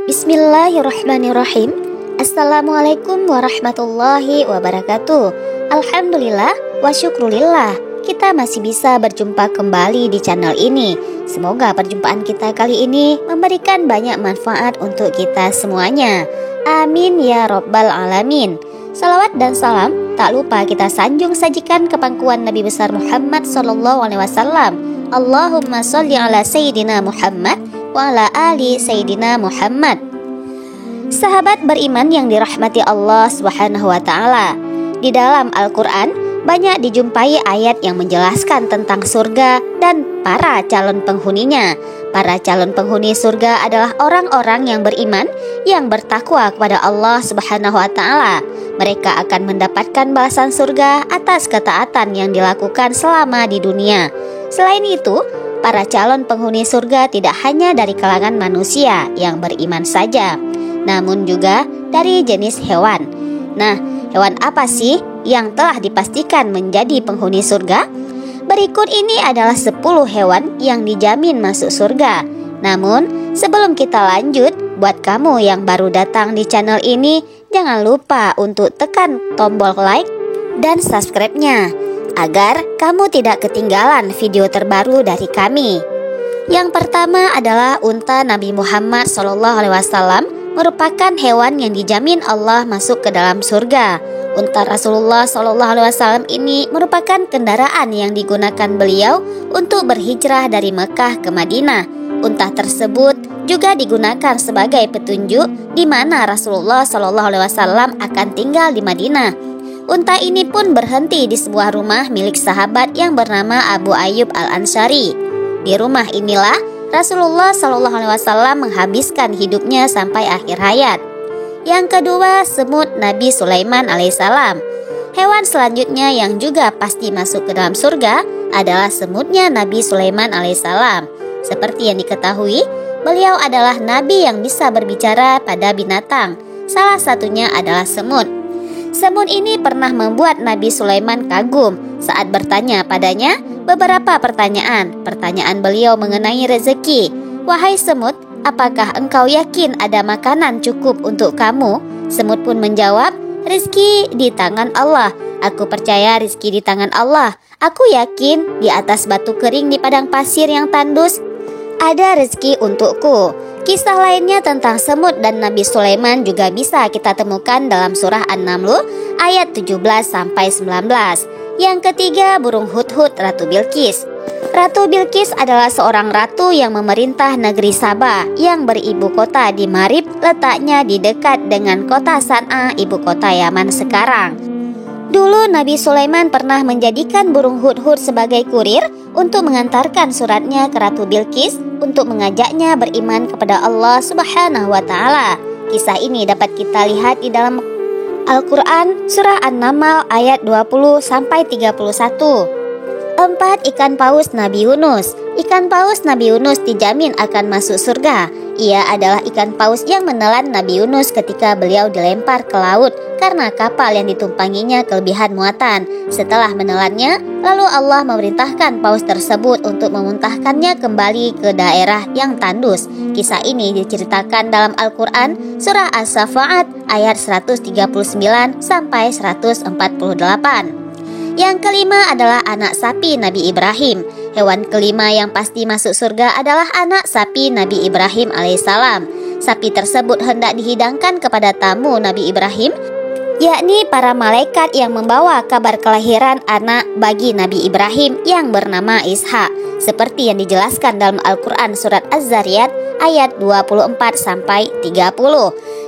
Bismillahirrahmanirrahim. Assalamualaikum warahmatullahi wabarakatuh. Alhamdulillah wa syukrulillah, kita masih bisa berjumpa kembali di channel ini. Semoga perjumpaan kita kali ini memberikan banyak manfaat untuk kita semuanya. Amin ya rabbal alamin. Salawat dan salam tak lupa kita sanjung sajikan ke pangkuan Nabi besar Muhammad SAW. Allahumma sholli ala Sayyidina Muhammad wa ala ali Sayyidina Muhammad. Sahabat beriman yang dirahmati Allah Subhanahu wa taala, di dalam Al-Qur'an banyak dijumpai ayat yang menjelaskan tentang surga dan para calon penghuninya. Para calon penghuni surga adalah orang-orang yang beriman, yang bertakwa kepada Allah Subhanahu wa taala. Mereka akan mendapatkan balasan surga atas ketaatan yang dilakukan selama di dunia. Selain itu, para calon penghuni surga tidak hanya dari kalangan manusia yang beriman saja, namun juga dari jenis hewan. Nah, hewan apa sih yang telah dipastikan menjadi penghuni surga? Berikut ini adalah 10 hewan yang dijamin masuk surga. Namun, sebelum kita lanjut, buat kamu yang baru datang di channel ini, jangan lupa untuk tekan tombol like dan subscribe-nya agar kamu tidak ketinggalan video terbaru dari kami. Yang pertama adalah unta Nabi Muhammad SAW merupakan hewan yang dijamin Allah masuk ke dalam surga. Unta Rasulullah SAW ini merupakan kendaraan yang digunakan beliau untuk berhijrah dari Mekah ke Madinah. Unta tersebut juga digunakan sebagai petunjuk di mana Rasulullah SAW akan tinggal di Madinah. Unta ini pun berhenti di sebuah rumah milik sahabat yang bernama Abu Ayyub Al-Ansari. Di rumah inilah Rasulullah SAW menghabiskan hidupnya sampai akhir hayat. Yang kedua, semut Nabi Sulaiman alaihissalam. Hewan selanjutnya yang juga pasti masuk ke dalam surga adalah semutnya Nabi Sulaiman alaihissalam. Seperti yang diketahui, beliau adalah nabi yang bisa berbicara pada binatang. Salah satunya adalah semut. Semut ini pernah membuat Nabi Sulaiman kagum saat bertanya padanya beberapa pertanyaan. Pertanyaan beliau mengenai rezeki. Wahai semut, apakah engkau yakin ada makanan cukup untuk kamu? Semut pun menjawab, rezeki di tangan Allah. Aku percaya rezeki di tangan Allah. Aku yakin di atas batu kering di padang pasir yang tandus ada rezeki untukku. Kisah lainnya tentang semut dan Nabi Sulaiman juga bisa kita temukan dalam surah An-Naml ayat 17-19. Yang ketiga, burung hudhud Ratu Bilqis. Ratu Bilqis adalah seorang ratu yang memerintah negeri Sabah yang beribu kota di Marib, letaknya di dekat dengan kota San'a, ibu kota Yaman sekarang. Dulu Nabi Sulaiman pernah menjadikan burung hudhud sebagai kurir untuk mengantarkan suratnya ke Ratu Bilqis untuk mengajaknya beriman kepada Allah Subhanahu wa taala. Kisah ini dapat kita lihat di dalam Al-Qur'an surah An-Naml ayat 20-31. 4. Ikan paus Nabi Yunus. Ikan paus Nabi Yunus dijamin akan masuk surga. Ia adalah ikan paus yang menelan Nabi Yunus ketika beliau dilempar ke laut karena kapal yang ditumpanginya kelebihan muatan. Setelah menelannya, lalu Allah memerintahkan paus tersebut untuk memuntahkannya kembali ke daerah yang tandus. Kisah ini diceritakan dalam Al-Quran surah As-Saffat ayat 139-148. Yang kelima adalah anak sapi Nabi Ibrahim. Hewan kelima yang pasti masuk surga adalah anak sapi Nabi Ibrahim alaihissalam. Sapi tersebut hendak dihidangkan kepada tamu Nabi Ibrahim, yakni para malaikat yang membawa kabar kelahiran anak bagi Nabi Ibrahim yang bernama Ishak, seperti yang dijelaskan dalam Al-Quran surat Az-Zariyat ayat 24-30.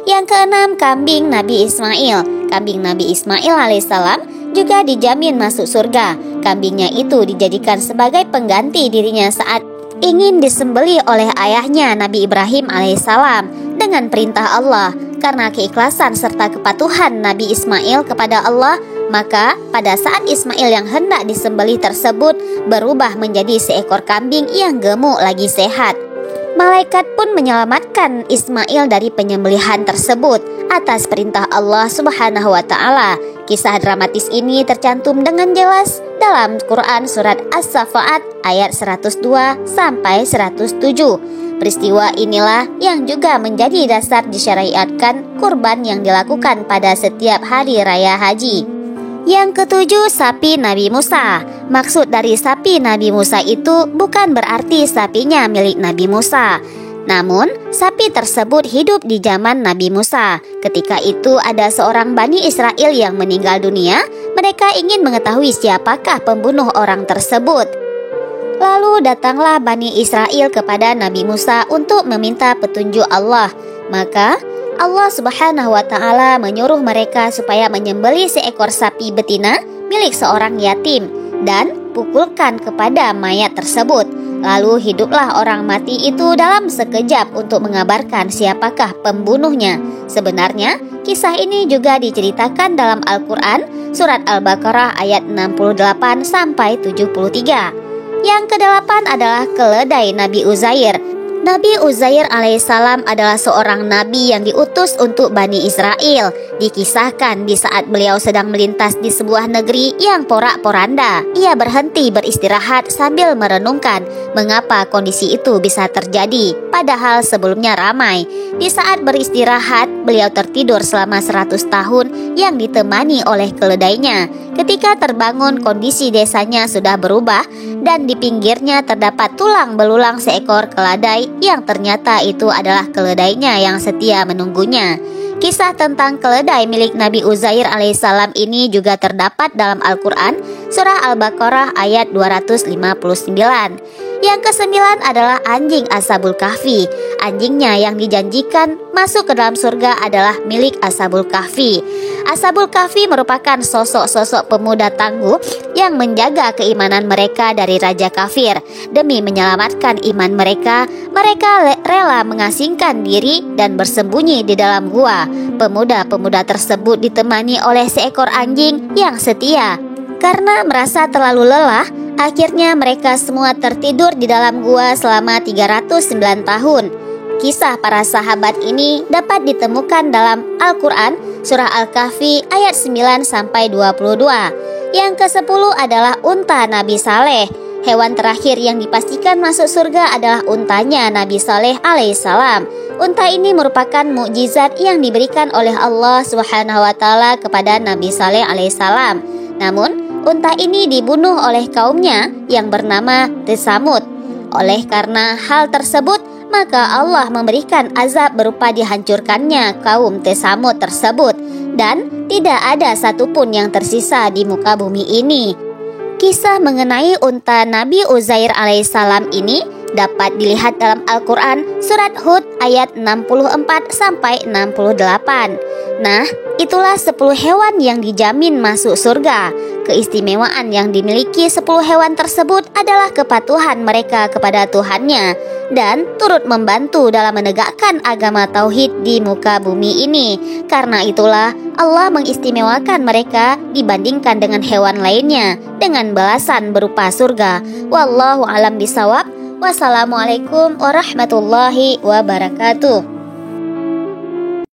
Yang keenam, kambing Nabi Ismail. Kambing Nabi Ismail alaihissalam juga dijamin masuk surga. Kambingnya itu dijadikan sebagai pengganti dirinya saat ingin disembelih oleh ayahnya Nabi Ibrahim alaihissalam dengan perintah Allah. Karena keikhlasan serta kepatuhan Nabi Ismail kepada Allah, maka pada saat Ismail yang hendak disembelih tersebut berubah menjadi seekor kambing yang gemuk lagi sehat. Malaikat pun menyelamatkan Ismail dari penyembelihan tersebut atas perintah Allah Subhanahu wa taala. Kisah dramatis ini tercantum dengan jelas dalam Quran surat As-Saffat ayat 102 sampai 107. Peristiwa inilah yang juga menjadi dasar disyariatkan kurban yang dilakukan pada setiap hari raya haji. Yang ketujuh, sapi Nabi Musa. Maksud dari sapi Nabi Musa itu bukan berarti sapinya milik Nabi Musa. Namun, sapi tersebut hidup di zaman Nabi Musa. Ketika itu ada seorang Bani Israel yang meninggal dunia. Mereka ingin mengetahui siapakah pembunuh orang tersebut. Lalu datanglah Bani Israel kepada Nabi Musa untuk meminta petunjuk Allah. Maka Allah Subhanahu wa Ta'ala menyuruh mereka supaya menyembelih seekor sapi betina milik seorang yatim dan pukulkan kepada mayat tersebut. Lalu hiduplah orang mati itu dalam sekejap untuk mengabarkan siapakah pembunuhnya. Sebenarnya kisah ini juga diceritakan dalam Al-Quran surat Al-Baqarah ayat 68 sampai 73. Yang kedelapan adalah keledai Nabi Uzair. Nabi Uzair alaihissalam adalah seorang nabi yang diutus untuk Bani Israel. Dikisahkan di saat beliau sedang melintas di sebuah negeri yang porak-poranda. Ia berhenti beristirahat sambil merenungkan mengapa kondisi itu bisa terjadi, padahal sebelumnya ramai. Di saat beristirahat, beliau tertidur selama 100 tahun yang ditemani oleh keledainya. Ketika terbangun, kondisi desanya sudah berubah dan di pinggirnya terdapat tulang belulang seekor keledai yang ternyata itu adalah keledainya yang setia menunggunya. Kisah tentang keledai milik Nabi Uzair alaihissalam ini juga terdapat dalam Al-Quran surah Al-Baqarah ayat 259. Yang kesembilan adalah anjing Ashabul Kahfi. Anjingnya yang dijanjikan masuk ke dalam surga adalah milik Ashabul Kahfi. Ashabul Kahfi merupakan sosok-sosok pemuda tangguh yang menjaga keimanan mereka dari raja kafir. Demi menyelamatkan iman mereka, mereka rela mengasingkan diri dan bersembunyi di dalam gua. Pemuda-pemuda tersebut ditemani oleh seekor anjing yang setia. Karena merasa terlalu lelah, akhirnya mereka semua tertidur di dalam gua selama 309 tahun. Kisah para sahabat ini dapat ditemukan dalam Al-Quran surah Al-Kahfi ayat 9-22. Yang ke-10 adalah unta Nabi Saleh. Hewan terakhir yang dipastikan masuk surga adalah untanya Nabi Saleh alaihissalam. Unta ini merupakan mukjizat yang diberikan oleh Allah Subhanahu wa Ta'ala kepada Nabi Saleh alaihissalam. Namun, unta ini dibunuh oleh kaumnya yang bernama Tsamud. Oleh karena hal tersebut, maka Allah memberikan azab berupa dihancurkannya kaum Tsamud tersebut, dan tidak ada satupun yang tersisa di muka bumi ini. Kisah mengenai unta Nabi Uzair alaihissalam ini dapat dilihat dalam Al-Quran surat Hud ayat 64-68. Nah, itulah 10 hewan yang dijamin masuk surga. Keistimewaan yang dimiliki 10 hewan tersebut adalah kepatuhan mereka kepada Tuhannya dan turut membantu dalam menegakkan agama tauhid di muka bumi ini. Karena itulah Allah mengistimewakan mereka dibandingkan dengan hewan lainnya dengan balasan berupa surga. Wallahu alam bisawab. Wassalamualaikum warahmatullahi wabarakatuh.